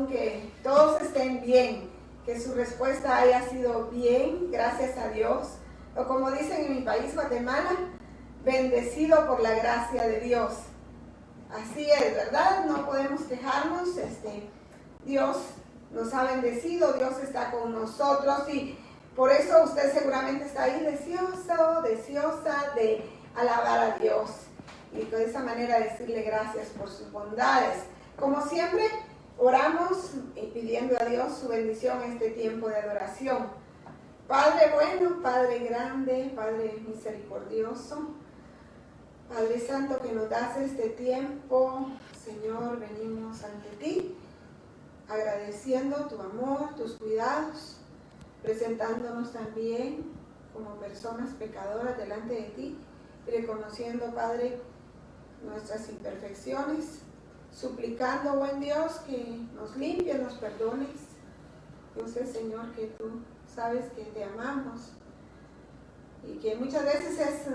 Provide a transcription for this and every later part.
Que todos estén bien, que su respuesta haya sido bien, gracias a Dios, o como dicen en mi país, Guatemala, bendecido por la gracia de Dios. Así es, ¿verdad? No podemos quejarnos, Dios nos ha bendecido, Dios está con nosotros y por eso usted seguramente está ahí deseosa de alabar a Dios y de esa manera decirle gracias por sus bondades. Como siempre, oramos y pidiendo a Dios su bendición en este tiempo de adoración. Padre bueno, Padre grande, Padre misericordioso, Padre Santo que nos das este tiempo, Señor, venimos ante ti, agradeciendo tu amor, tus cuidados, presentándonos también como personas pecadoras delante de ti, reconociendo, Padre, nuestras imperfecciones, suplicando, buen Dios, que nos limpies, nos perdones. Yo sé, Señor, que tú sabes que te amamos y que muchas veces es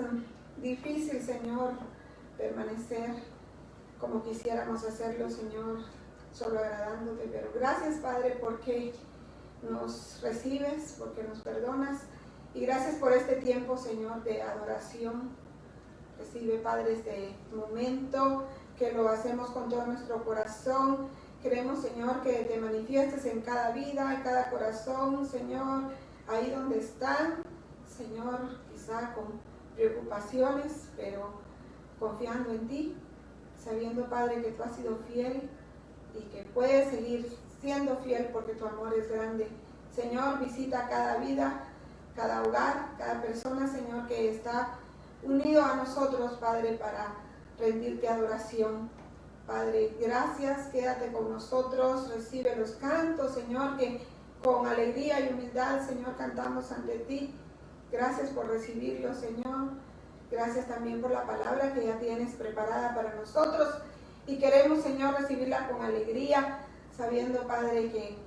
difícil, Señor, permanecer como quisiéramos hacerlo, Señor, solo agradándote. Pero gracias, Padre, porque nos recibes, porque nos perdonas y gracias por este tiempo, Señor, de adoración. Recibe, Padre, este momento que lo hacemos con todo nuestro corazón. Queremos, Señor, que te manifiestes en cada vida, en cada corazón, Señor, ahí donde están, Señor, quizá con preocupaciones, pero confiando en ti, sabiendo, Padre, que tú has sido fiel y que puedes seguir siendo fiel porque tu amor es grande. Señor, visita cada vida, cada hogar, cada persona, Señor, que está unido a nosotros, Padre, para rendirte adoración. Padre, gracias, quédate con nosotros, recibe los cantos, Señor, que con alegría y humildad, Señor, cantamos ante ti. Gracias por recibirlo, Señor. Gracias también por la palabra que ya tienes preparada para nosotros y queremos, Señor, recibirla con alegría, sabiendo, Padre, que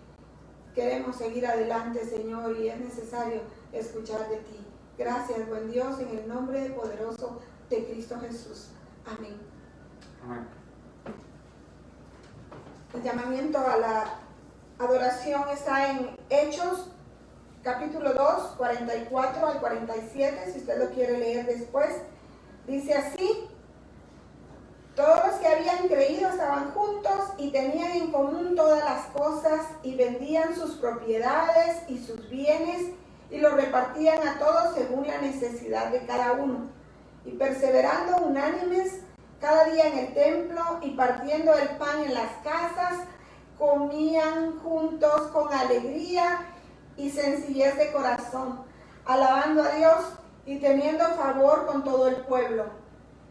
queremos seguir adelante, Señor, y es necesario escuchar de ti. Gracias, buen Dios, en el nombre poderoso de Cristo Jesús. Amén. Amén. El llamamiento a la adoración está en Hechos, capítulo 2, 44 al 47, si usted lo quiere leer después. Dice así: todos los que habían creído estaban juntos y tenían en común todas las cosas y vendían sus propiedades y sus bienes y los repartían a todos según la necesidad de cada uno. Y perseverando unánimes cada día en el templo y partiendo el pan en las casas, comían juntos con alegría y sencillez de corazón, alabando a Dios y teniendo favor con todo el pueblo.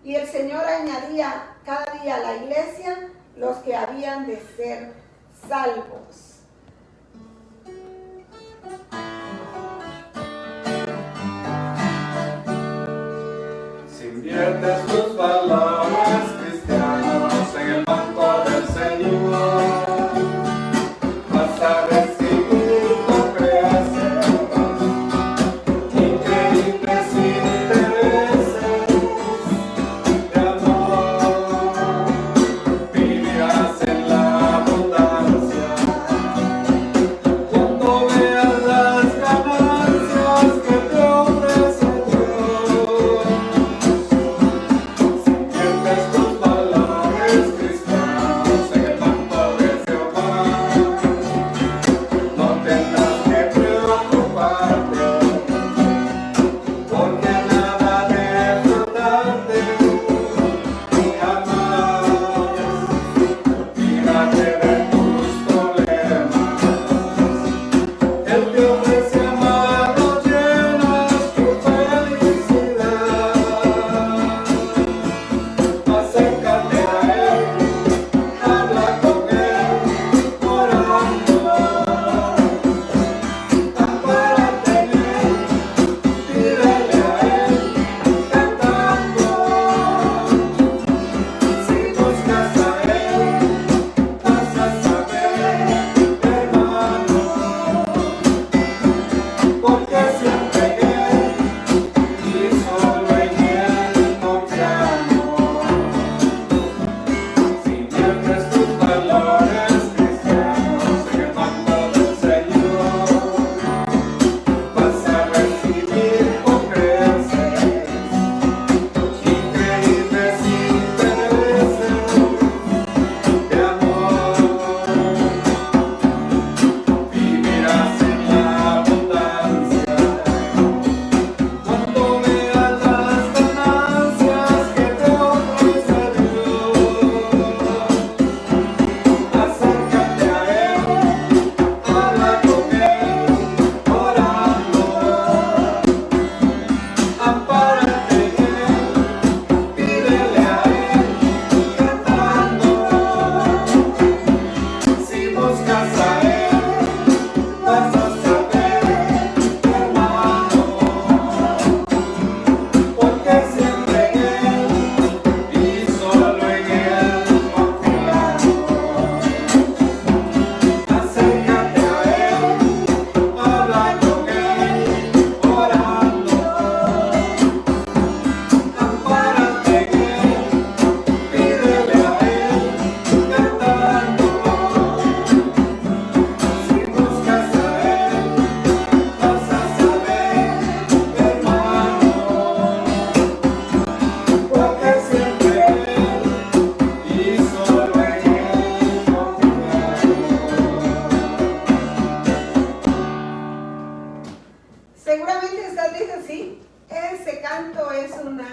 Y el Señor añadía cada día a la iglesia los que habían de ser salvos. Si inviertes tus valores cristianos en el banco del Señor, vas a recibir con creces increíbles intereses de amor. Vivirás en la abundancia cuando veas las ganancias que te ofrece Dios. Si inviertes tus valores cristianos en el banco de Jehová, no tendrás que preocuparte, porque nada de faltarte, ni jamás. Olvídate de tus problemas, Él te ofrece manos llenas tu felicidad. Acércate a Él, habla con Él, orando, ampárate en Él, pídele a Él, cantando. Si buscas a Él, vas a saber, hermano, porque siempre en Él y solo en Él confiamos. Si inviertes tus valores cristianos en el banco del Señor, vas a recibir con creces increíbles intereses de amor. Vivirás en la abundancia cuando veas las ganancias que te ofrece Dios. Acércate a Él, habla con Él, orando, ampárate en Él, pídele a Él, cantando. Si buscas a Él, vas a saber, hermano, porque siempre en Él y solo en Él confiamos. Acércate a Él, habla con Él, orando, ampárate en Él, pídele a Él, cantando. Si buscas a Él, vas a saber, hermano, porque siempre Él y solo en Él confiamos. Seguramente usted dice, sí, ese canto es una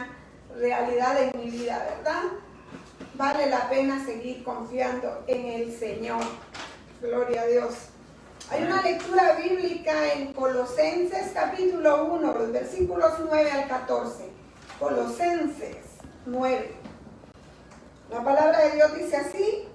realidad en mi vida, ¿verdad? Vale la pena seguir confiando en el Señor. Gloria a Dios. Hay una lectura bíblica en Colosenses capítulo 1, los versículos 9 al 14. Colosenses 9. La palabra de Dios dice así: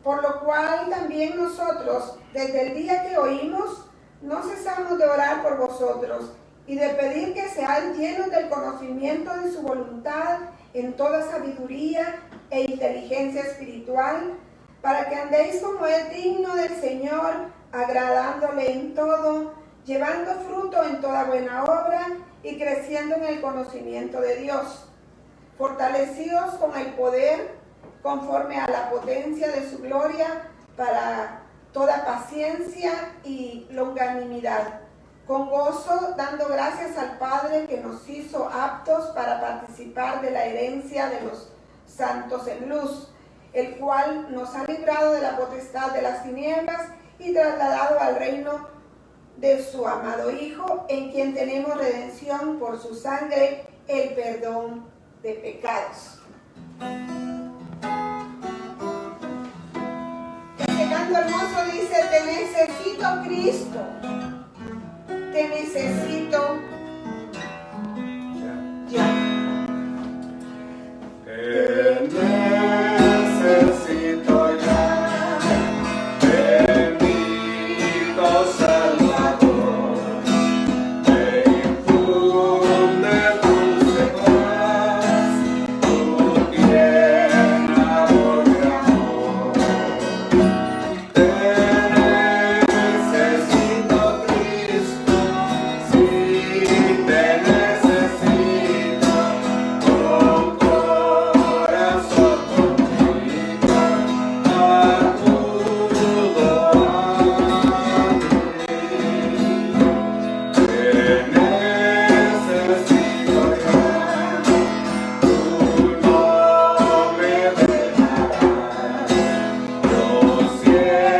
por lo cual también nosotros, desde el día que oímos, no cesamos de orar por vosotros y de pedir que seáis llenos del conocimiento de su voluntad en toda sabiduría e inteligencia espiritual, para que andéis como es digno del Señor, agradándole en todo, llevando fruto en toda buena obra y creciendo en el conocimiento de Dios, fortalecidos con el poder conforme a la potencia de su gloria, para toda paciencia y longanimidad, con gozo dando gracias al Padre que nos hizo aptos para participar de la herencia de los santos en luz, el cual nos ha librado de la potestad de las tinieblas y trasladado al reino de su amado Hijo, en quien tenemos redención por su sangre, el perdón de pecados. Este canto dice, te necesito, Cristo. Te necesito ya. Te necesito ya, bendito Salvador, te infunde dulce paz, tu tierna voz de amor. Te necesito, Cristo, sí, te necesito, con corazón contrito, acudo a ti. Te necesito ya, tú no me dejarás, yo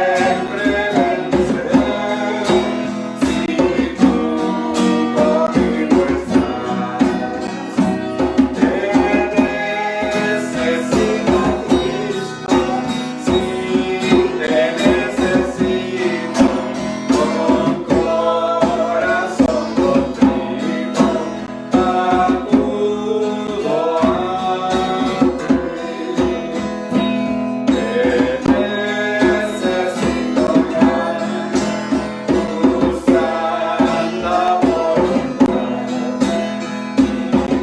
siempre venceré, si tú conmigo estás. Te necesito, Cristo, sí, te necesito, con corazón contrito, acudo a ti. Te necesito ya, tu santa voluntad,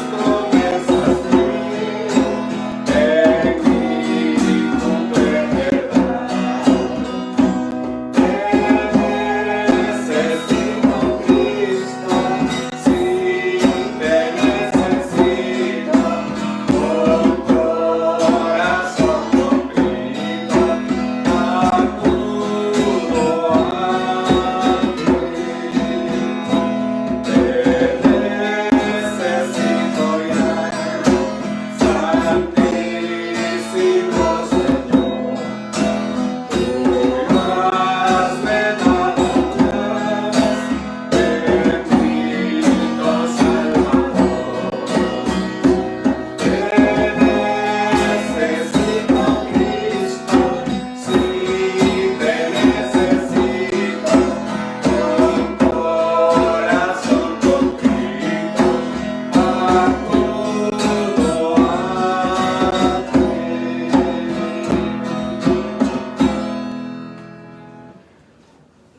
y tus promesas en mí cumplen verdad. Te necesito, Cristo, sí, te necesito, con corazón contrito, acudo a ti. Te necesito ya, Santísimo Señor, tú has dado paz, bendito Salvador. Te necesito, Cristo, sí, te necesito, con corazón contrito, acudo a ti.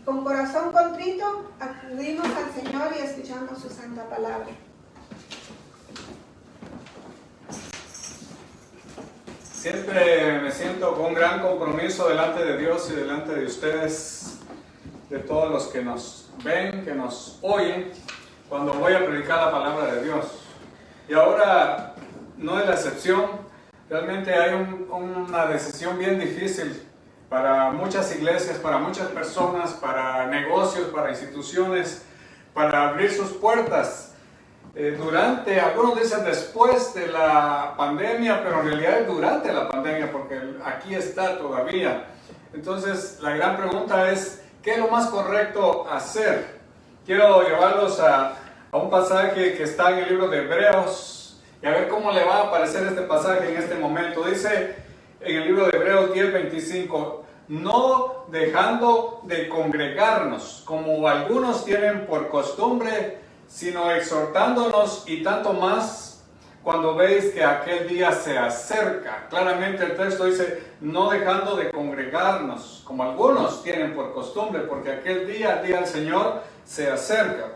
Con corazón contrito, acudimos al Señor y escuchamos su santa palabra. Siempre me siento con un gran compromiso delante de Dios y delante de ustedes, de todos los que nos ven, que nos oyen, cuando voy a predicar la palabra de Dios. Y ahora no es la excepción. Realmente hay una decisión bien difícil para muchas iglesias, para muchas personas, para negocios, para instituciones, para abrir sus puertas. Durante, algunos dicen después de la pandemia, pero en realidad es durante la pandemia, porque aquí está todavía. Entonces, la gran pregunta es, ¿qué es lo más correcto hacer? Quiero llevarlos a un pasaje que está en el libro de Hebreos, y a ver cómo le va a aparecer este pasaje en este momento. Dice en el libro de Hebreos 10:25, no dejando de congregarnos, como algunos tienen por costumbre, sino exhortándonos, y tanto más cuando veis que aquel día se acerca. Claramente el texto dice, no dejando de congregarnos, como algunos tienen por costumbre, porque aquel día, el día del Señor, se acerca.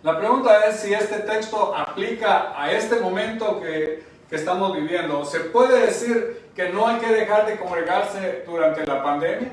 La pregunta es si este texto aplica a este momento que estamos viviendo. ¿Se puede decir que no hay que dejar de congregarse durante la pandemia?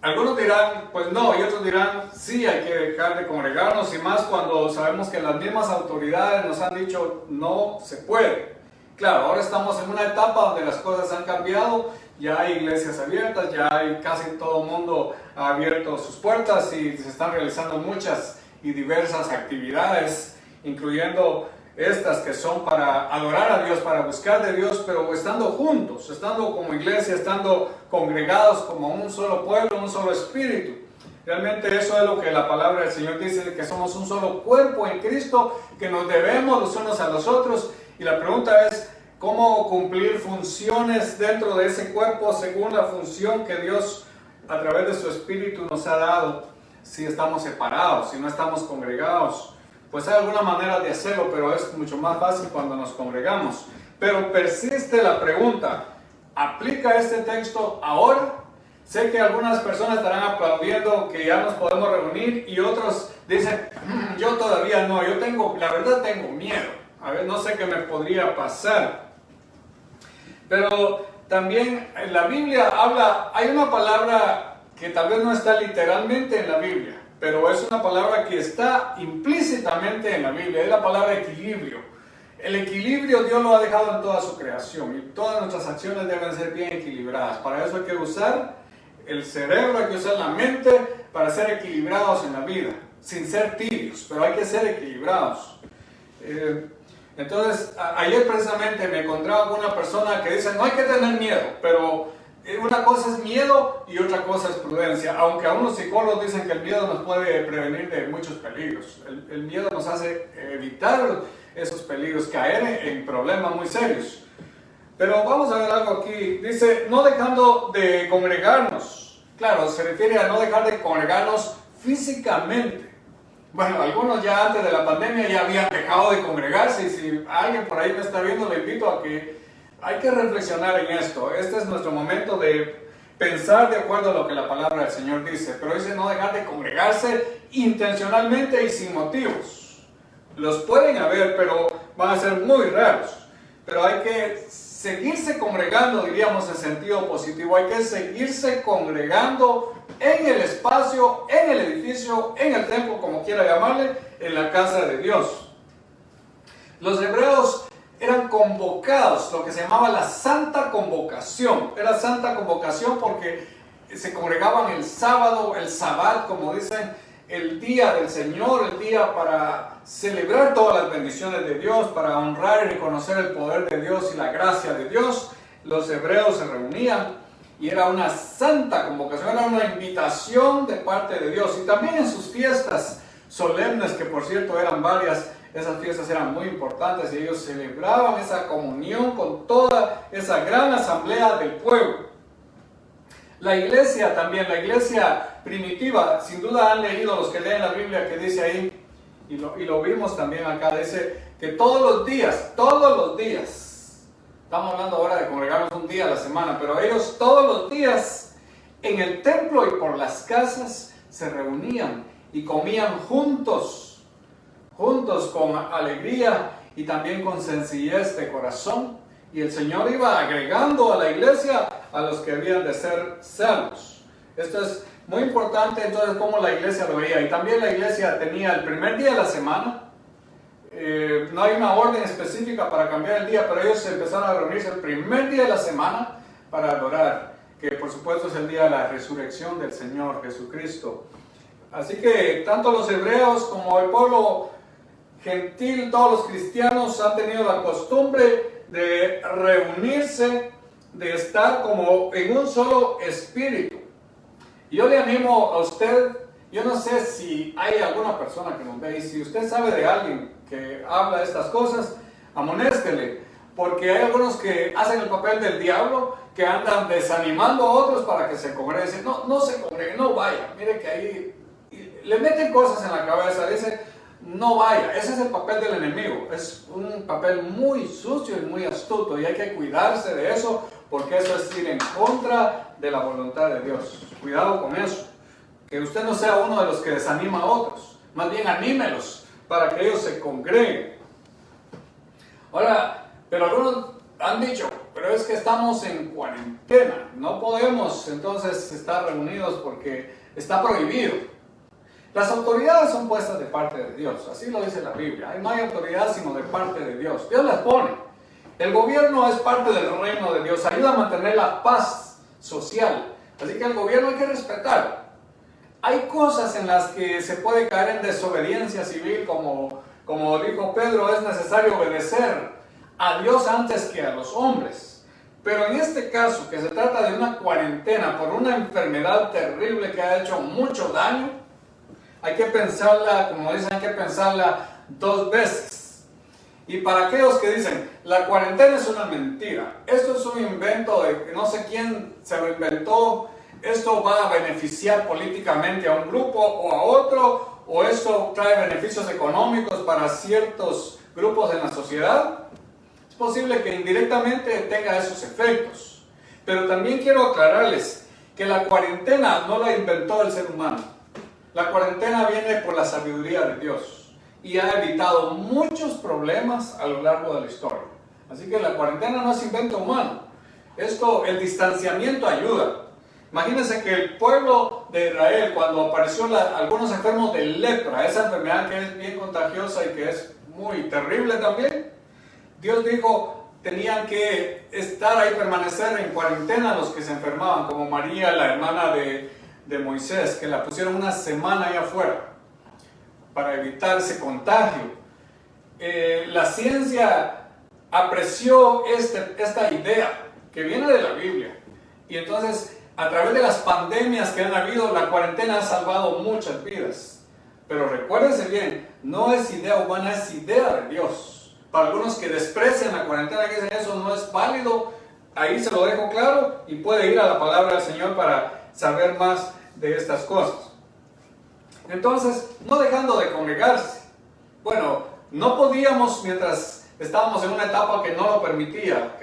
Algunos dirán, pues no, y otros dirán, sí, hay que dejar de congregarnos, y más cuando sabemos que las mismas autoridades nos han dicho, no se puede. Claro, ahora estamos en una etapa donde las cosas han cambiado, ya hay iglesias abiertas, ya hay casi todo el mundo ha abierto sus puertas y se están realizando muchas y diversas actividades, incluyendo estas que son para adorar a Dios, para buscar de Dios, pero estando juntos, estando como iglesia, estando congregados como un solo pueblo, un solo espíritu. Realmente eso es lo que la palabra del Señor dice, que somos un solo cuerpo en Cristo, que nos debemos los unos a los otros. Y la pregunta es, cómo cumplir funciones dentro de ese cuerpo según la función que Dios a través de su Espíritu nos ha dado. Si estamos separados, si no estamos congregados, pues hay alguna manera de hacerlo, pero es mucho más fácil cuando nos congregamos. Pero persiste la pregunta, ¿aplica este texto ahora? Sé que algunas personas estarán aplaudiendo que ya nos podemos reunir y otros dicen, yo todavía no, la verdad tengo miedo, a ver, no sé qué me podría pasar. Pero también en la Biblia hay una palabra que tal vez no está literalmente en la Biblia, pero es una palabra que está implícitamente en la Biblia, es la palabra equilibrio. El equilibrio Dios lo ha dejado en toda su creación y todas nuestras acciones deben ser bien equilibradas. Para eso hay que usar el cerebro, hay que usar la mente para ser equilibrados en la vida, sin ser tibios, pero hay que ser equilibrados. Entonces, ayer precisamente me encontraba con una persona que dice, no hay que tener miedo, pero una cosa es miedo y otra cosa es prudencia, aunque algunos psicólogos dicen que el miedo nos puede prevenir de muchos peligros. El miedo nos hace evitar esos peligros, caer en problemas muy serios. Pero vamos a ver algo aquí, dice, no dejando de congregarnos. Claro, se refiere a no dejar de congregarnos físicamente. Bueno, algunos ya antes de la pandemia ya habían dejado de congregarse y si alguien por ahí me está viendo, le invito a que hay que reflexionar en esto. Este es nuestro momento de pensar de acuerdo a lo que la palabra del Señor dice. Pero dice no dejar de congregarse intencionalmente y sin motivos. Los pueden haber, pero van a ser muy raros. Pero hay que seguirse congregando, diríamos en sentido positivo. Hay que seguirse congregando en el espacio, en el edificio, en el templo, como quiera llamarle, en la casa de Dios. Los hebreos eran convocados, lo que se llamaba la Santa Convocación. Era Santa Convocación porque se congregaban el sábado, el Sabbat, como dicen, el día del Señor, el día para celebrar todas las bendiciones de Dios, para honrar y reconocer el poder de Dios y la gracia de Dios. Los hebreos se reunían y era una santa convocación, era una invitación de parte de Dios. Y también en sus fiestas solemnes, que por cierto eran varias, esas fiestas eran muy importantes y ellos celebraban esa comunión con toda esa gran asamblea del pueblo. La iglesia también, la iglesia primitiva, sin duda han leído los que leen la Biblia que dice ahí, y lo vimos también acá, dice que todos los días, estamos hablando ahora de congregarnos un día a la semana, pero ellos todos los días en el templo y por las casas se reunían y comían juntos con alegría y también con sencillez de corazón. Y el Señor iba agregando a la iglesia a los que habían de ser salvos. Esto es muy importante, entonces, cómo la iglesia lo veía. Y también la iglesia tenía el primer día de la semana. No hay una orden específica para cambiar el día, pero ellos empezaron a reunirse el primer día de la semana para adorar, que por supuesto es el día de la resurrección del Señor Jesucristo. Así que tanto los hebreos como el pueblo gentil, todos los cristianos han tenido la costumbre de reunirse, de estar como en un solo espíritu. Yo le animo a usted, yo no sé si hay alguna persona que nos ve, y si usted sabe de alguien que habla de estas cosas, amonéstele, porque hay algunos que hacen el papel del diablo, que andan desanimando a otros para que se congreguen. No se congreguen, no vaya, mire que ahí le meten cosas en la cabeza, dice no vaya. Ese es el papel del enemigo, es un papel muy sucio y muy astuto y hay que cuidarse de eso porque eso es ir en contra de la voluntad de Dios. Cuidado con eso, que usted no sea uno de los que desanima a otros, más bien anímelos para que ellos se congreguen. Ahora, pero algunos han dicho, pero es que estamos en cuarentena, no podemos entonces estar reunidos porque está prohibido. Las autoridades son puestas de parte de Dios, así lo dice la Biblia. No hay autoridad sino de parte de Dios. Dios las pone. El gobierno es parte del reino de Dios, ayuda a mantener la paz social. Así que el gobierno hay que respetar. Hay cosas en las que se puede caer en desobediencia civil, como dijo Pedro, es necesario obedecer a Dios antes que a los hombres. Pero en este caso, que se trata de una cuarentena por una enfermedad terrible que ha hecho mucho daño, hay que pensarla, como dicen, hay que pensarla dos veces. Y para aquellos que dicen, la cuarentena es una mentira, esto es un invento de no sé quién se lo inventó, esto va a beneficiar políticamente a un grupo o a otro, o esto trae beneficios económicos para ciertos grupos en la sociedad, es posible que indirectamente tenga esos efectos. Pero también quiero aclararles que la cuarentena no la inventó el ser humano. La cuarentena viene por la sabiduría de Dios y ha evitado muchos problemas a lo largo de la historia. Así que la cuarentena no es invento humano. El distanciamiento ayuda. Imagínense que el pueblo de Israel, cuando apareció algunos enfermos de lepra, esa enfermedad que es bien contagiosa y que es muy terrible también, Dios dijo, tenían que estar ahí, permanecer en cuarentena los que se enfermaban, como María, la hermana de Moisés, que la pusieron una semana ahí afuera para evitar ese contagio. La ciencia apreció esta idea que viene de la Biblia, y entonces a través de las pandemias que han habido, la cuarentena ha salvado muchas vidas. Pero recuérdense bien, no es idea humana, es idea de Dios. Para algunos que desprecian la cuarentena, que dicen eso no es válido, ahí se lo dejo claro y puede ir a la palabra del Señor para saber más de estas cosas. Entonces, no dejando de congregarse. Bueno, no podíamos mientras estábamos en una etapa que no lo permitía,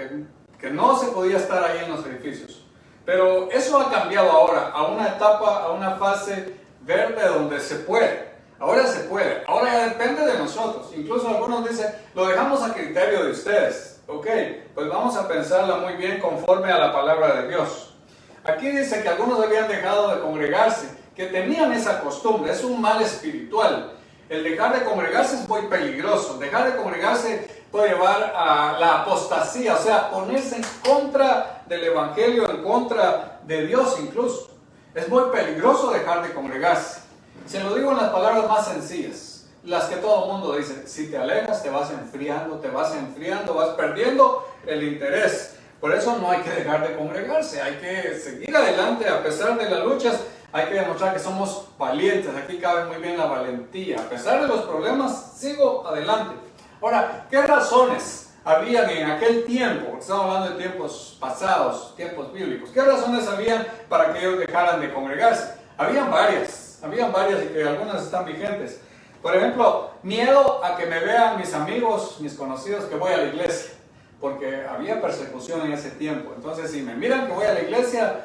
que no se podía estar ahí en los edificios. Pero eso ha cambiado ahora, a una etapa, a una fase verde donde se puede. Ahora se puede, ahora ya depende de nosotros. Incluso algunos dicen, lo dejamos a criterio de ustedes. Ok, pues vamos a pensarla muy bien conforme a la palabra de Dios. Aquí dice que algunos habían dejado de congregarse, que tenían esa costumbre, es un mal espiritual. El dejar de congregarse es muy peligroso. Dejar de congregarse puede llevar a la apostasía, o sea, ponerse en contra del Evangelio, en contra de Dios incluso. Es muy peligroso dejar de congregarse. Se lo digo en las palabras más sencillas, las que todo el mundo dice: si te alejas te vas enfriando, vas perdiendo el interés. Por eso no hay que dejar de congregarse, hay que seguir adelante a pesar de las luchas. Hay que demostrar que somos valientes, aquí cabe muy bien la valentía. A pesar de los problemas, sigo adelante. Ahora, ¿qué razones habían en aquel tiempo? Estamos hablando de tiempos pasados, tiempos bíblicos. ¿Qué razones habían para que ellos dejaran de congregarse? Habían varias y que algunas están vigentes. Por ejemplo, miedo a que me vean mis amigos, mis conocidos, que voy a la iglesia. Porque había persecución en ese tiempo. Entonces, si me miran que voy a la iglesia,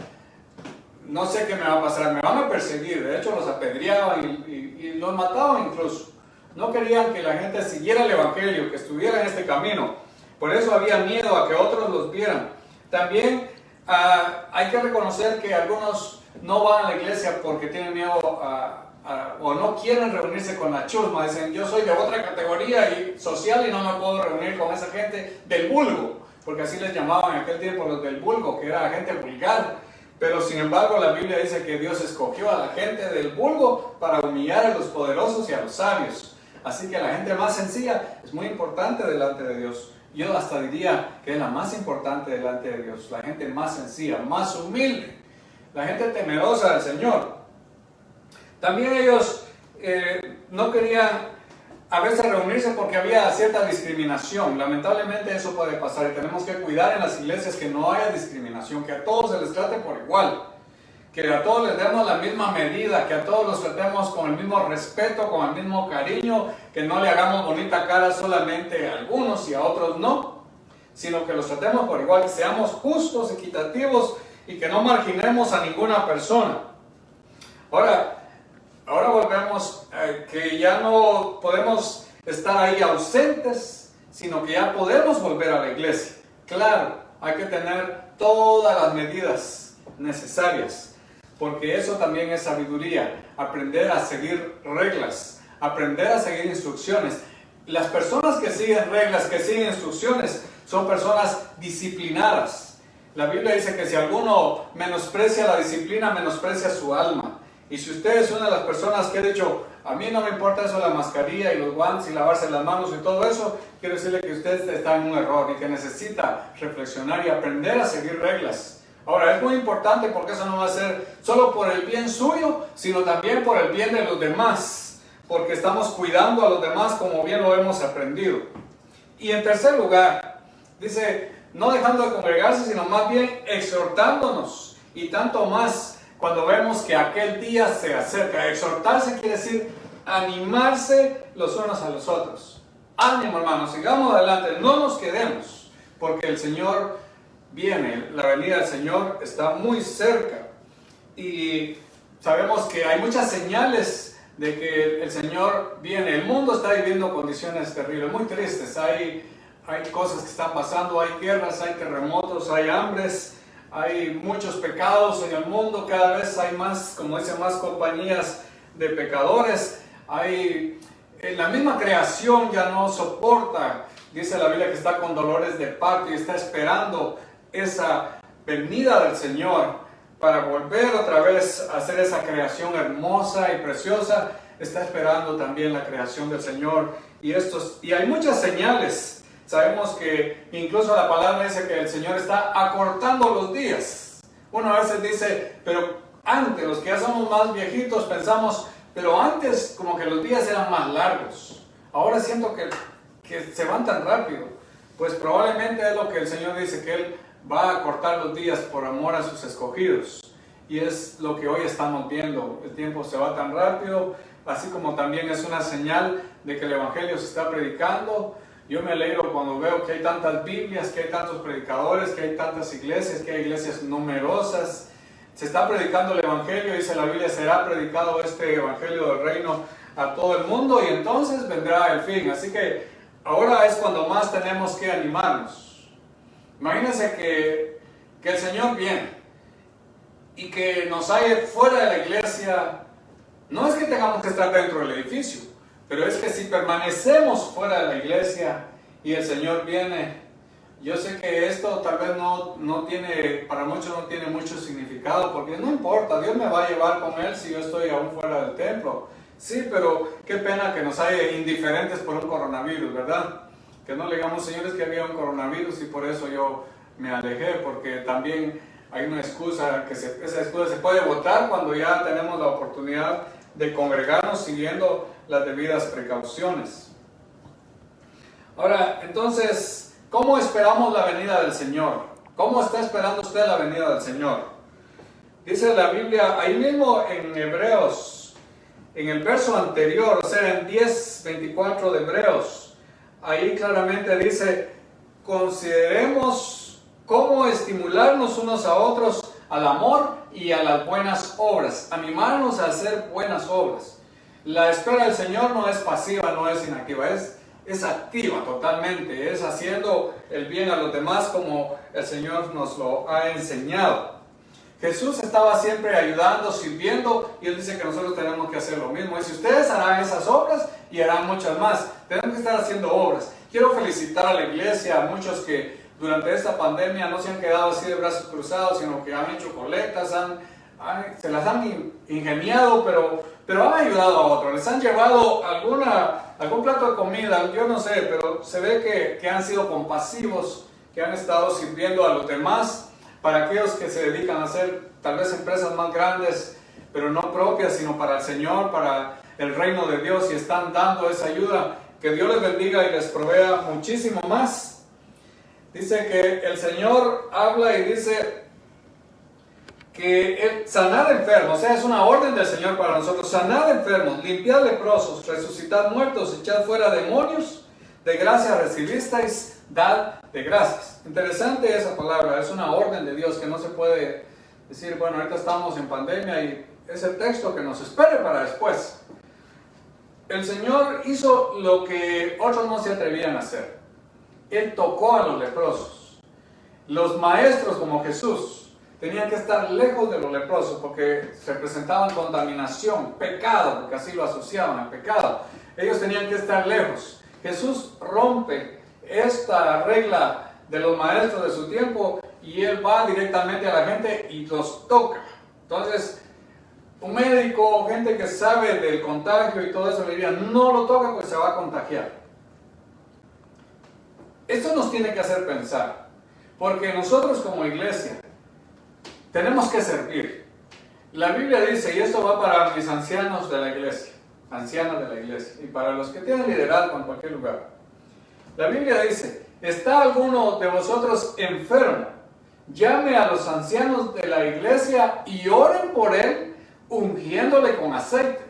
no sé qué me va a pasar, me van a perseguir. De hecho, los apedreaban y los mataban incluso. No querían que la gente siguiera el Evangelio, que estuviera en este camino. Por eso había miedo a que otros los vieran. También hay que reconocer que algunos no van a la iglesia porque tienen miedo o no quieren reunirse con la chusma. Dicen, yo soy de otra categoría social y no me puedo reunir con esa gente del vulgo. Porque así les llamaban en aquel tiempo los del vulgo, que era gente vulgar. Pero sin embargo la Biblia dice que Dios escogió a la gente del vulgo para humillar a los poderosos y a los sabios. Así que la gente más sencilla es muy importante delante de Dios. Yo hasta diría que es la más importante delante de Dios. La gente más sencilla, más humilde. La gente temerosa del Señor. También ellos no querían a veces reunirse porque había cierta discriminación. Lamentablemente eso puede pasar y tenemos que cuidar en las iglesias que no haya discriminación, que a todos se les trate por igual, que a todos les demos la misma medida, que a todos los tratemos con el mismo respeto, con el mismo cariño, que no le hagamos bonita cara solamente a algunos y a otros no, sino que los tratemos por igual, que seamos justos, equitativos y que no marginemos a ninguna persona. Ahora volvemos que ya no podemos estar ahí ausentes, sino que ya podemos volver a la iglesia. Claro, hay que tener todas las medidas necesarias, porque eso también es sabiduría, aprender a seguir reglas, aprender a seguir instrucciones. Las personas que siguen reglas, que siguen instrucciones, son personas disciplinadas. La Biblia dice que si alguno menosprecia la disciplina, menosprecia su alma. Y si usted es una de las personas que ha dicho, a mí no me importa eso, la mascarilla y los guantes y lavarse las manos y todo eso, quiero decirle que usted está en un error y que necesita reflexionar y aprender a seguir reglas. Ahora, es muy importante porque eso no va a ser solo por el bien suyo, sino también por el bien de los demás, porque estamos cuidando a los demás como bien lo hemos aprendido. Y en tercer lugar, dice, no dejando de congregarse, sino más bien exhortándonos. Y tanto más cuando vemos que aquel día se acerca. Exhortarse quiere decir animarse los unos a los otros. Ánimo, hermanos, sigamos adelante, no nos quedemos, porque el Señor viene, la venida del Señor está muy cerca. Y sabemos que hay muchas señales de que el Señor viene. El mundo está viviendo condiciones terribles, muy tristes. Hay cosas que están pasando, hay guerras, hay terremotos, hay hambres, hay muchos pecados en el mundo. Cada vez hay más, como dicen, más compañías de pecadores. La misma creación ya no soporta. Dice la Biblia que está con dolores de parto y está esperando esa venida del Señor para volver otra vez a hacer esa creación hermosa y preciosa. Está esperando también la creación del Señor. Y hay muchas señales. Sabemos que incluso la palabra dice que el Señor está acortando los días. Uno a veces dice, pero antes, los que ya somos más viejitos, pensamos, pero antes como que los días eran más largos. Ahora siento que se van tan rápido. Pues probablemente es lo que el Señor dice, que Él va a acortar los días por amor a sus escogidos. Y es lo que hoy estamos viendo. El tiempo se va tan rápido, así como también es una señal de que el Evangelio se está predicando. Yo me alegro cuando veo que hay tantas Biblias, que hay tantos predicadores, que hay tantas iglesias, que hay iglesias numerosas. Se está predicando el Evangelio, dice la Biblia, será predicado este Evangelio del reino a todo el mundo y entonces vendrá el fin. Así que ahora es cuando más tenemos que animarnos. Imagínense que el Señor viene y que nos haya fuera de la iglesia. No es que tengamos que estar dentro del edificio, pero es que si permanecemos fuera de la iglesia y el Señor viene, yo sé que esto tal vez no tiene, para muchos no tiene mucho significado, porque no importa, Dios me va a llevar con Él si yo estoy aún fuera del templo. Sí, pero qué pena que nos haya indiferentes por un coronavirus, ¿verdad? Que no le digamos, señores, que había un coronavirus y por eso yo me alejé, porque también hay una excusa, esa excusa se puede botar cuando ya tenemos la oportunidad de congregarnos siguiendo las debidas precauciones. Ahora, entonces, ¿cómo esperamos la venida del Señor? ¿Cómo está esperando usted la venida del Señor? Dice la Biblia, ahí mismo en Hebreos, en el verso anterior, o sea, en 10:24 de Hebreos, ahí claramente dice, consideremos cómo estimularnos unos a otros al amor y a las buenas obras, animarnos a hacer buenas obras. La espera del Señor no es pasiva, no es inactiva, es activa totalmente, es haciendo el bien a los demás como el Señor nos lo ha enseñado. Jesús estaba siempre ayudando, sirviendo, y Él dice que nosotros tenemos que hacer lo mismo. Dice, ustedes harán esas obras y harán muchas más. Tenemos que estar haciendo obras. Quiero felicitar a la iglesia, a muchos que durante esta pandemia no se han quedado así de brazos cruzados, sino que han hecho colectas, se las han ingeniado, pero han ayudado a otros. Les han llevado algún plato de comida, yo no sé, pero se ve que han sido compasivos, que han estado sirviendo a los demás. Para aquellos que se dedican a hacer tal vez empresas más grandes, pero no propias, sino para el Señor, para el reino de Dios, y están dando esa ayuda, que Dios les bendiga y les provea muchísimo más. Dice que el Señor habla y dice que sanar enfermos, o sea, es una orden del Señor para nosotros, sanar enfermos, limpiar leprosos, resucitar muertos, echar fuera demonios, de gracia recibisteis, dad de gracias. Interesante esa palabra, es una orden de Dios que no se puede decir, bueno, ahorita estamos en pandemia y es el texto que nos espere para después. El Señor hizo lo que otros no se atrevían a hacer. Él tocó a los leprosos. Los maestros como Jesús tenían que estar lejos de los leprosos porque representaban contaminación, pecado, porque así lo asociaban al pecado. Ellos tenían que estar lejos. Jesús rompe esta regla de los maestros de su tiempo y Él va directamente a la gente y los toca. Entonces, un médico, gente que sabe del contagio y todo eso, le diría, no lo toca porque se va a contagiar. Esto nos tiene que hacer pensar, porque nosotros como iglesia tenemos que servir. La Biblia dice, y esto va para mis ancianos de la iglesia, ancianas de la iglesia, y para los que tienen liderazgo en cualquier lugar. La Biblia dice, ¿está alguno de vosotros enfermo? Llame a los ancianos de la iglesia y oren por él, ungiéndole con aceite.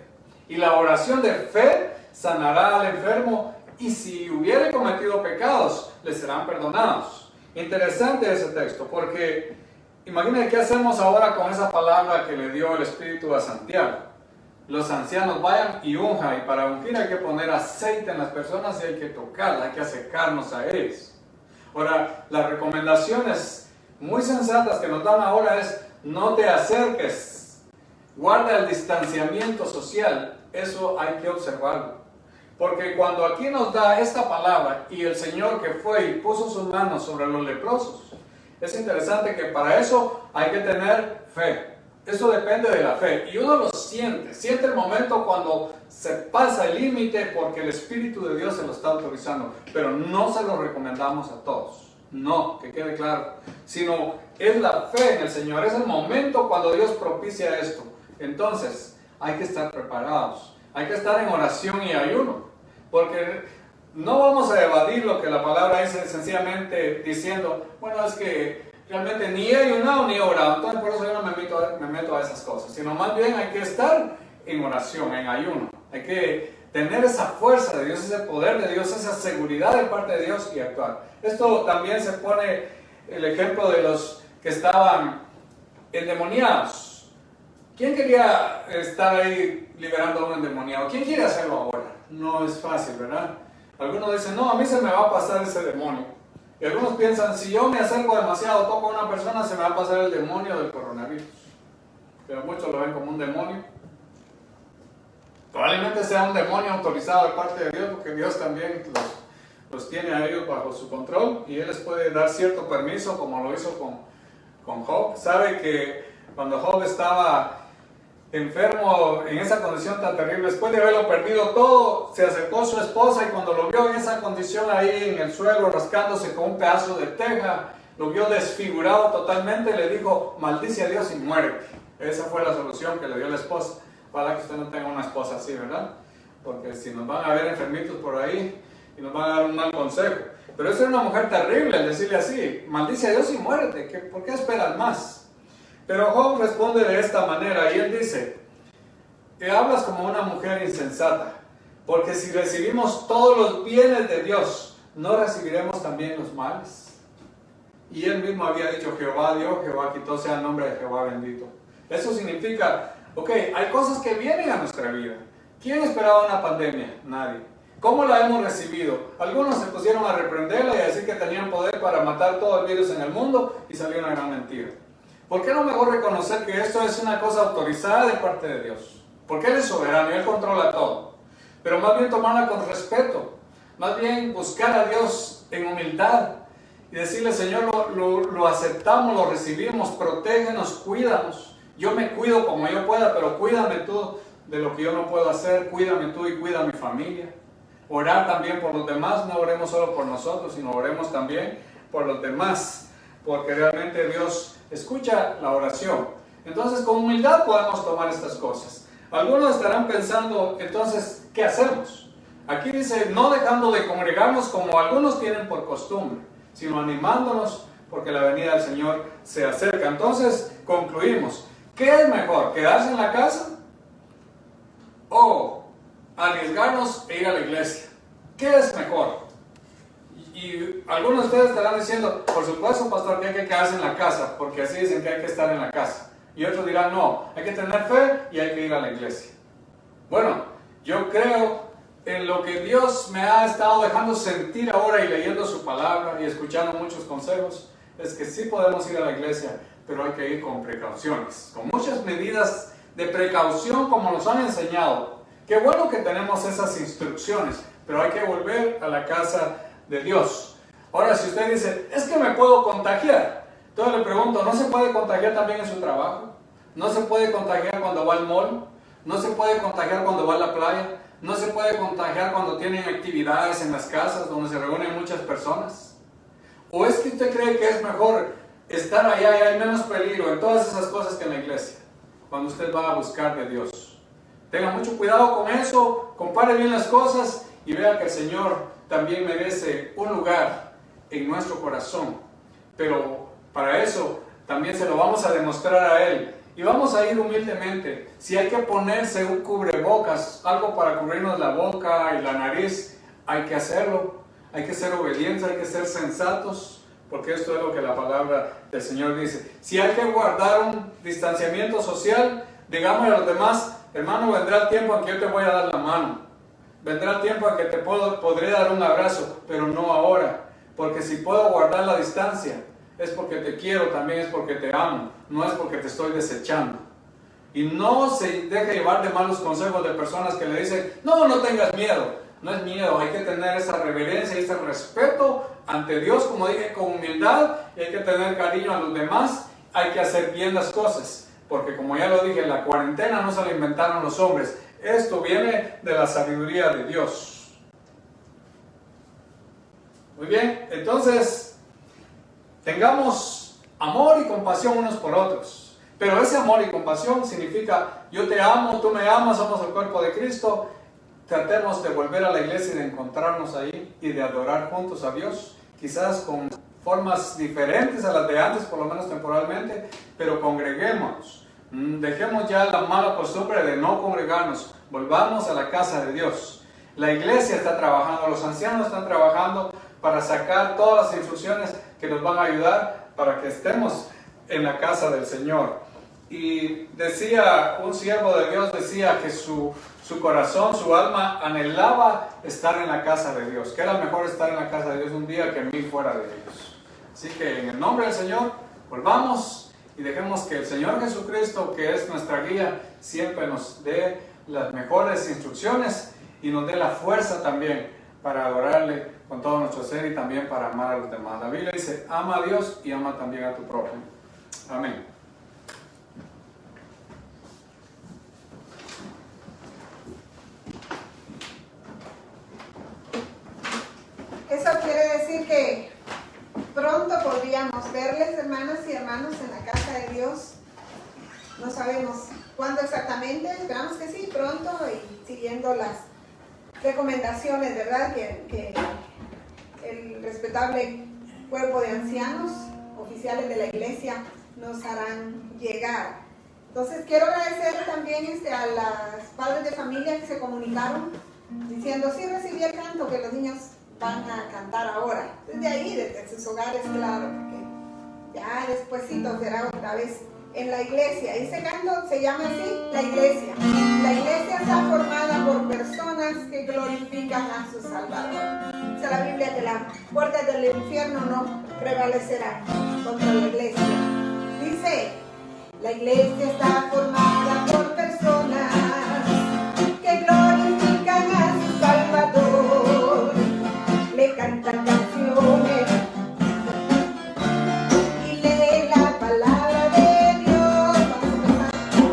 Y la oración de fe sanará al enfermo, y si hubiere cometido pecados, le serán perdonados. Interesante ese texto, porque imagínense qué hacemos ahora con esa palabra que le dio el Espíritu a Santiago. Los ancianos vayan y unjan, y para ungir hay que poner aceite en las personas y hay que tocarlas, hay que acercarnos a ellos. Ahora, las recomendaciones muy sensatas que nos dan ahora es: no te acerques, guarda el distanciamiento social. Eso hay que observarlo, porque cuando aquí nos da esta palabra y el Señor que fue y puso sus manos sobre los leprosos, es interesante que para eso hay que tener fe. Eso depende de la fe, y uno lo siente el momento cuando se pasa el límite, porque el Espíritu de Dios se lo está autorizando, pero no se lo recomendamos a todos, no, que quede claro, sino es la fe en el Señor, es el momento cuando Dios propicia esto. Entonces hay que estar preparados, hay que estar en oración y ayuno, porque no vamos a evadir lo que la palabra dice sencillamente diciendo, bueno, es que realmente ni he ayunado ni he orado, entonces por eso yo no me meto a esas cosas, sino más bien hay que estar en oración, en ayuno, hay que tener esa fuerza de Dios, ese poder de Dios, esa seguridad de parte de Dios y actuar. Esto también se pone el ejemplo de los que estaban endemoniados. ¿Quién quería estar ahí liberando a un endemoniado? ¿Quién quiere hacerlo ahora? No es fácil, ¿verdad? Algunos dicen, no, a mí se me va a pasar ese demonio. Y algunos piensan, si yo me acerco demasiado, toco a una persona, se me va a pasar el demonio del coronavirus. Pero muchos lo ven como un demonio. Probablemente sea un demonio autorizado de parte de Dios, porque Dios también los tiene a ellos bajo su control, y Él les puede dar cierto permiso, como lo hizo con Job. Sabe que cuando Job estaba enfermo, en esa condición tan terrible, después de haberlo perdido todo, se acercó a su esposa, y cuando lo vio en esa condición ahí en el suelo, rascándose con un pedazo de teja, lo vio desfigurado totalmente, le dijo, maldice a Dios y muérete. Esa fue la solución que le dio la esposa. Ojalá que usted no tenga una esposa así, ¿verdad? Porque si nos van a ver enfermitos por ahí y nos van a dar un mal consejo. Pero esa era una mujer terrible, el decirle así, maldice a Dios y muérete, ¿por qué esperas más? Pero Job responde de esta manera, y él dice, te hablas como una mujer insensata, porque si recibimos todos los bienes de Dios, ¿no recibiremos también los males? Y él mismo había dicho, Jehová dio, Jehová quitó, sea el nombre de Jehová bendito. Eso significa, ok, hay cosas que vienen a nuestra vida. ¿Quién esperaba una pandemia? Nadie. ¿Cómo la hemos recibido? Algunos se pusieron a reprenderla y a decir que tenían poder para matar todo el virus en el mundo, y salió una gran mentira. ¿Por qué no mejor reconocer que esto es una cosa autorizada de parte de Dios? Porque Él es soberano y Él controla todo. Pero más bien tomarla con respeto, más bien buscar a Dios en humildad y decirle, Señor, lo aceptamos, lo recibimos, protégenos, cuídanos. Yo me cuido como yo pueda, pero cuídame tú de lo que yo no puedo hacer, cuídame tú y cuida a mi familia. Orar también por los demás, no oremos solo por nosotros, sino oremos también por los demás, porque realmente Dios escucha la oración. Entonces, con humildad podemos tomar estas cosas. Algunos estarán pensando, entonces, ¿qué hacemos? Aquí dice, no dejando de congregarnos como algunos tienen por costumbre, sino animándonos, porque la venida del Señor se acerca. Entonces, concluimos. ¿Qué es mejor? ¿Quedarse en la casa? ¿O arriesgarnos e ir a la iglesia? ¿Qué es mejor? Y algunos de ustedes estarán diciendo, por supuesto, pastor, que hay que quedarse en la casa, porque así dicen que hay que estar en la casa. Y otros dirán, no, hay que tener fe y hay que ir a la iglesia. Bueno, yo creo en lo que Dios me ha estado dejando sentir ahora y leyendo su palabra y escuchando muchos consejos, es que sí podemos ir a la iglesia, pero hay que ir con precauciones, con muchas medidas de precaución como nos han enseñado. Qué bueno que tenemos esas instrucciones, pero hay que volver a la casa de Dios. Ahora, si usted dice, es que me puedo contagiar, entonces le pregunto, ¿no se puede contagiar también en su trabajo? ¿No se puede contagiar cuando va al mall? ¿No se puede contagiar cuando va a la playa? ¿No se puede contagiar cuando tienen actividades en las casas donde se reúnen muchas personas? ¿O es que usted cree que es mejor estar allá y hay menos peligro en todas esas cosas que en la iglesia, cuando usted va a buscar de Dios? Tenga mucho cuidado con eso, compare bien las cosas y vea que el Señor también merece un lugar en nuestro corazón. Pero para eso también se lo vamos a demostrar a Él. Y vamos a ir humildemente. Si hay que ponerse un cubrebocas, algo para cubrirnos la boca y la nariz, hay que hacerlo. Hay que ser obedientes, hay que ser sensatos, porque esto es lo que la palabra del Señor dice. Si hay que guardar un distanciamiento social, digámosle a los demás, hermano, vendrá el tiempo en que yo te voy a dar la mano. Vendrá el tiempo en que te podré dar un abrazo, pero no ahora. Porque si puedo guardar la distancia, es porque te quiero, también es porque te amo, no es porque te estoy desechando. Y no se deje llevar de malos consejos de personas que le dicen, no tengas miedo. No es miedo, hay que tener esa reverencia y ese respeto ante Dios, como dije, con humildad, y hay que tener cariño a los demás, hay que hacer bien las cosas, porque como ya lo dije, la cuarentena no se la inventaron los hombres, esto viene de la sabiduría de Dios. Muy bien, entonces, tengamos amor y compasión unos por otros, pero ese amor y compasión significa, yo te amo, tú me amas, somos el cuerpo de Cristo. Tratemos de volver a la iglesia y de encontrarnos ahí y de adorar juntos a Dios, quizás con formas diferentes a las de antes, por lo menos temporalmente, pero congreguémonos. Dejemos ya la mala costumbre de no congregarnos, volvamos a la casa de Dios. La iglesia está trabajando, los ancianos están trabajando para sacar todas las instrucciones que nos van a ayudar para que estemos en la casa del Señor. Y decía, un siervo de Dios decía que su corazón, su alma anhelaba estar en la casa de Dios, que era mejor estar en la casa de Dios un día que 1000 fuera de ellos. Así que en el nombre del Señor, volvamos y dejemos que el Señor Jesucristo, que es nuestra guía, siempre nos dé las mejores instrucciones y nos dé la fuerza también para adorarle con todo nuestro ser y también para amar a los demás. La Biblia dice, ama a Dios y ama también a tu prójimo. Amén. Eso quiere decir que pronto podríamos verles, hermanas y hermanos, en la casa de Dios. No sabemos cuándo exactamente, esperamos que sí, pronto, y siguiendo las recomendaciones, ¿verdad? Que el respetable cuerpo de ancianos, oficiales de la iglesia, nos harán llegar. Entonces quiero agradecer también a las padres de familia que se comunicaron diciendo, sí recibí el canto que los niños van a cantar ahora, desde ahí, desde sus hogares, claro, porque ya despuesito será otra vez en la iglesia. Ese canto se llama así, la iglesia. La iglesia está formada por personas que glorifican a su Salvador. Dice la Biblia que las puertas del infierno no prevalecerán contra la iglesia. Dice, la iglesia está formada por personas que glorifican a su Salvador. Le cantan canciones y leen la palabra de Dios.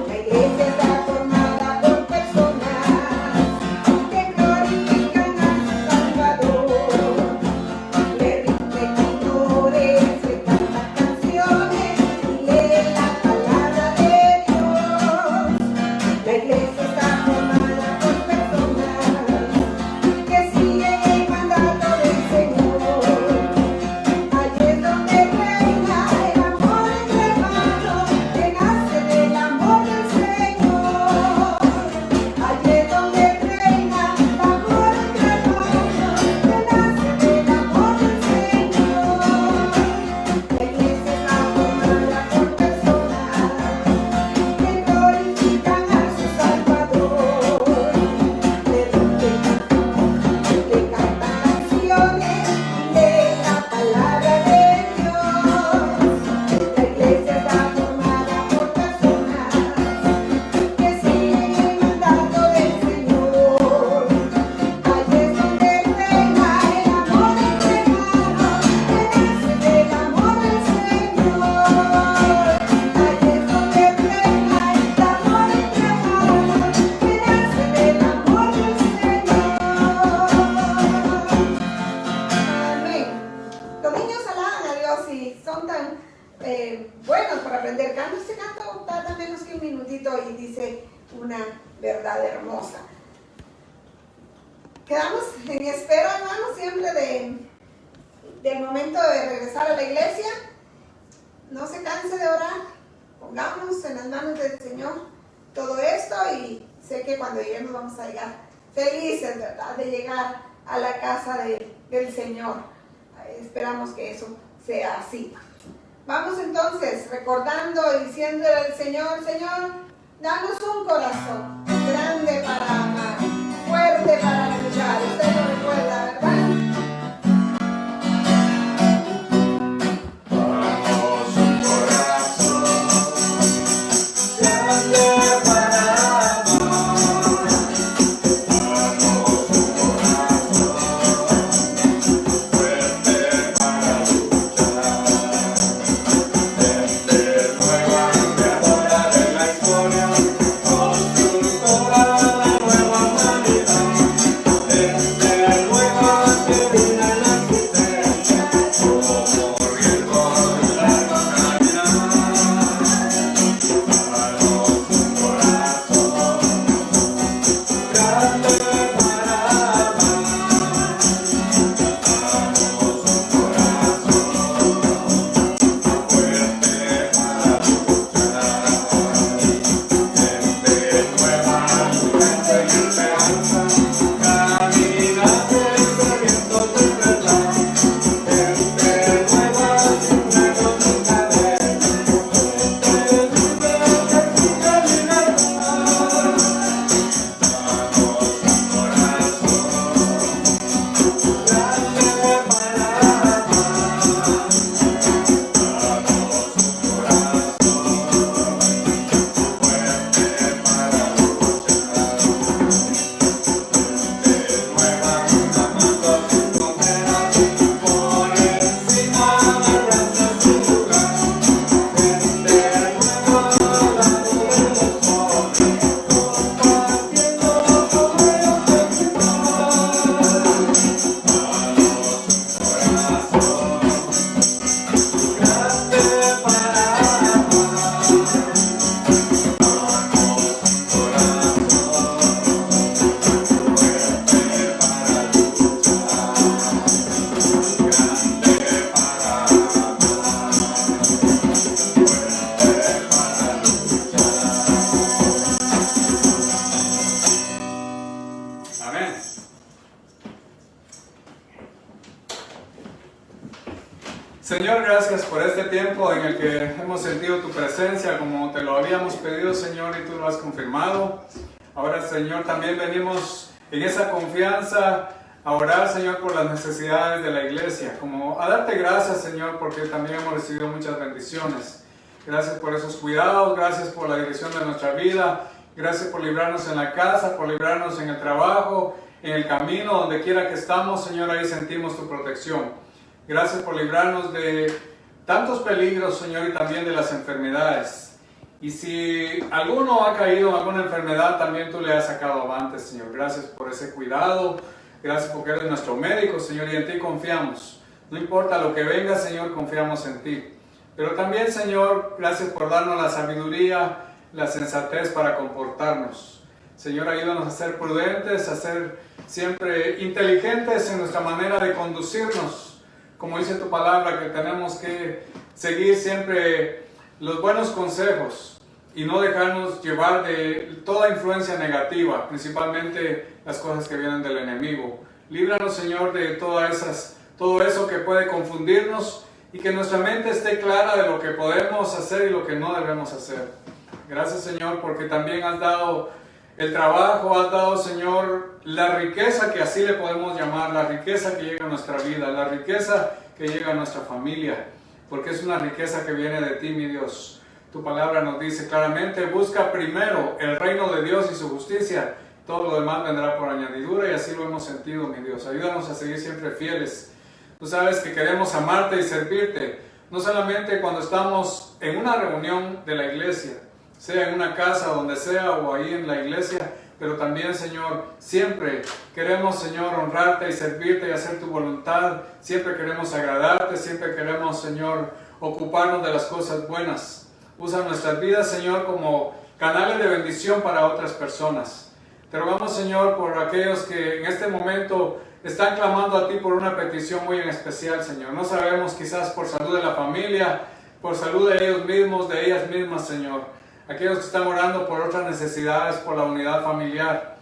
La iglesia está formada por personas que glorifican a su Salvador. Le rinden honores, le cantan canciones y leen la palabra de Dios. La iglesia está formada por personas que siguen el mandato del Señor. Allí es donde reina el amor entre hermanos, que nace del amor del Señor. Allí es donde reina el amor entre hermanos, que nace del amor del Señor. La iglesia está formada por personas que glorifican a su Salvador. Le cantan canciones y leen la palabra de Dios. La iglesia está formada por personas que siguen el mandato del Señor. Allí es donde reina el amor entre hermanos, que nace del amor del Señor. Allí es donde reina el amor entre hermanos, que nace del amor del Señor. Amén. Los niños alaban a Dios y son tan buenos para aprender canto. Este canto tarda menos que un minutito y dice una verdad hermosa. quedamos en espera, hermanos, siempre del momento de regresar a la iglesia. No se canse de orar. Pongamos en las manos del Señor todo esto y sé que cuando lleguemos vamos a llegar felices, ¿verdad?, de llegar a la casa del Señor. Esperamos que eso sea así. Vamos entonces recordando y diciéndole al Señor: Señor, danos un corazón grande para amar, fuerte para luchar. Usted lo recuerda, ¿verdad? Señor, gracias por este tiempo en el que hemos sentido tu presencia como te lo habíamos pedido, Señor, y tú lo has confirmado. Ahora, Señor, también venimos en esa confianza a orar, Señor, por las necesidades de la iglesia, como a darte gracias, Señor, porque también hemos recibido muchas bendiciones. Gracias por esos cuidados, gracias por la dirección de nuestra vida, gracias por librarnos en la casa, por librarnos en el trabajo, en el camino, donde quiera que estamos, Señor, ahí sentimos tu protección. Gracias por librarnos de tantos peligros, Señor, y también de las enfermedades. Y si alguno ha caído en alguna enfermedad, también tú le has sacado avante, Señor. Gracias por ese cuidado, gracias porque eres nuestro médico, Señor, y en ti confiamos. No importa lo que venga, Señor, confiamos en ti. Pero también, Señor, gracias por darnos la sabiduría, la sensatez para comportarnos. Señor, ayúdanos a ser prudentes, a ser siempre inteligentes en nuestra manera de conducirnos. Como dice tu palabra, que tenemos que seguir siempre los buenos consejos y no dejarnos llevar de toda influencia negativa, principalmente las cosas que vienen del enemigo. Líbranos, Señor, de todo eso que puede confundirnos y que nuestra mente esté clara de lo que podemos hacer y lo que no debemos hacer. Gracias, Señor, porque también has dado el trabajo, has dado, Señor, la riqueza, que así le podemos llamar, la riqueza que llega a nuestra vida, la riqueza que llega a nuestra familia, porque es una riqueza que viene de ti, mi Dios. Tu palabra nos dice claramente: busca primero el reino de Dios y su justicia, todo lo demás vendrá por añadidura, y así lo hemos sentido, mi Dios. Ayúdanos a seguir siempre fieles. Tú sabes que queremos amarte y servirte, no solamente cuando estamos en una reunión de la iglesia, sea en una casa, donde sea, o ahí en la iglesia, pero también, Señor, siempre queremos, Señor, honrarte y servirte y hacer tu voluntad. Siempre queremos agradarte, siempre queremos, Señor, ocuparnos de las cosas buenas. Usa nuestras vidas, Señor, como canales de bendición para otras personas. Te rogamos, Señor, por aquellos que en este momento están clamando a ti por una petición muy en especial, Señor. No sabemos, quizás por salud de la familia, por salud de ellos mismos, de ellas mismas, Señor. Aquellos que están orando por otras necesidades, por la unidad familiar.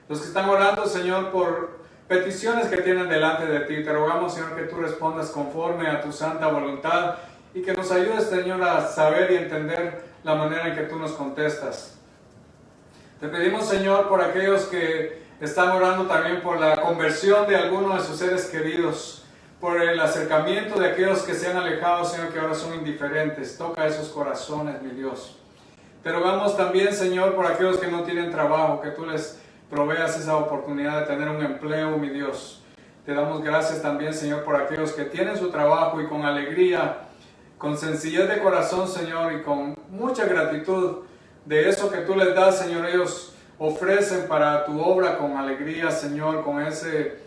Los que están orando, Señor, por peticiones que tienen delante de ti. Te rogamos, Señor, que tú respondas conforme a tu santa voluntad y que nos ayudes, Señor, a saber y entender la manera en que tú nos contestas. Te pedimos, Señor, por aquellos que están orando también por la conversión de algunos de sus seres queridos, por el acercamiento de aquellos que se han alejado, Señor, que ahora son indiferentes. Toca esos corazones, mi Dios. Te rogamos también, Señor, por aquellos que no tienen trabajo, que tú les proveas esa oportunidad de tener un empleo, mi Dios. Te damos gracias también, Señor, por aquellos que tienen su trabajo y con alegría, con sencillez de corazón, Señor, y con mucha gratitud de eso que tú les das, Señor. Ellos ofrecen para tu obra con alegría, Señor, con ese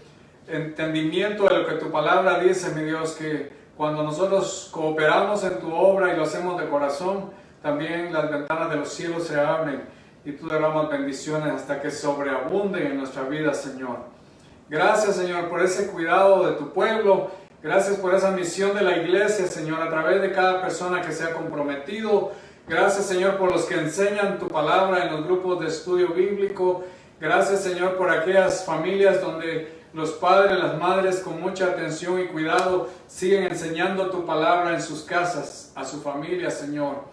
entendimiento de lo que tu palabra dice, mi Dios, que cuando nosotros cooperamos en tu obra y lo hacemos de corazón, también las ventanas de los cielos se abren y tú derramas bendiciones hasta que sobreabunden en nuestra vida, Señor. Gracias, Señor, por ese cuidado de tu pueblo. Gracias por esa misión de la iglesia, Señor, a través de cada persona que se ha comprometido. Gracias, Señor, por los que enseñan tu palabra en los grupos de estudio bíblico. Gracias, Señor, por aquellas familias donde los padres, las madres, con mucha atención y cuidado, siguen enseñando tu palabra en sus casas, a su familia, Señor.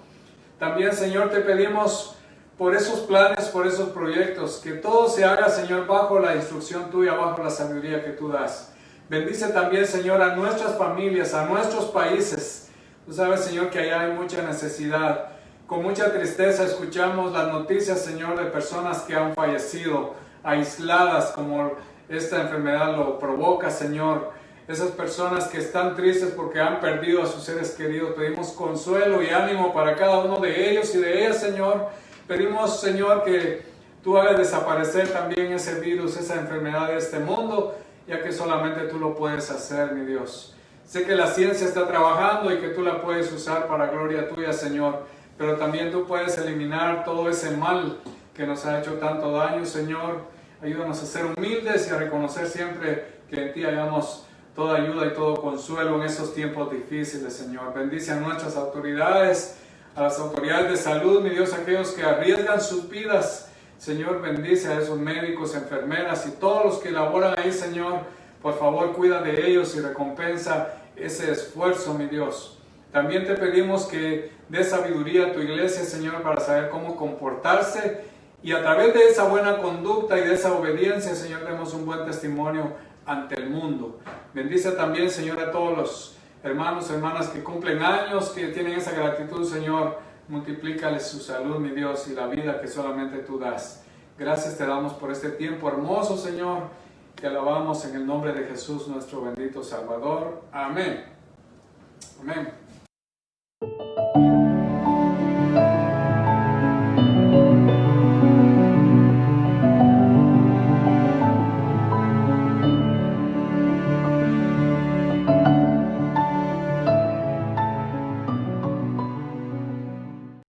También, Señor, te pedimos por esos planes, por esos proyectos, que todo se haga, Señor, bajo la instrucción tuya, bajo la sabiduría que tú das. Bendice también, Señor, a nuestras familias, a nuestros países. Tú sabes, Señor, que allá hay mucha necesidad. Con mucha tristeza escuchamos las noticias, Señor, de personas que han fallecido, aisladas, como esta enfermedad lo provoca, Señor. Esas personas que están tristes porque han perdido a sus seres queridos. Pedimos consuelo y ánimo para cada uno de ellos y de ellas, Señor. Pedimos, Señor, que tú hagas desaparecer también ese virus, esa enfermedad de este mundo, ya que solamente tú lo puedes hacer, mi Dios. Sé que la ciencia está trabajando y que tú la puedes usar para gloria tuya, Señor. Pero también tú puedes eliminar todo ese mal que nos ha hecho tanto daño, Señor. Ayúdanos a ser humildes y a reconocer siempre que en ti hallamos toda ayuda y todo consuelo en esos tiempos difíciles, Señor. Bendice a nuestras autoridades, a las autoridades de salud, mi Dios, aquellos que arriesgan sus vidas. Señor, bendice a esos médicos, enfermeras y todos los que laboran ahí, Señor. Por favor, cuida de ellos y recompensa ese esfuerzo, mi Dios. También te pedimos que dé sabiduría a tu iglesia, Señor, para saber cómo comportarse y a través de esa buena conducta y de esa obediencia, Señor, demos un buen testimonio ante el mundo. Bendice también, Señor, a todos los hermanos, hermanas que cumplen años, que tienen esa gratitud, Señor. Multiplícales su salud, mi Dios, y la vida que solamente tú das. Gracias te damos por este tiempo hermoso, Señor. Te alabamos en el nombre de Jesús, nuestro bendito Salvador. Amén. Amén.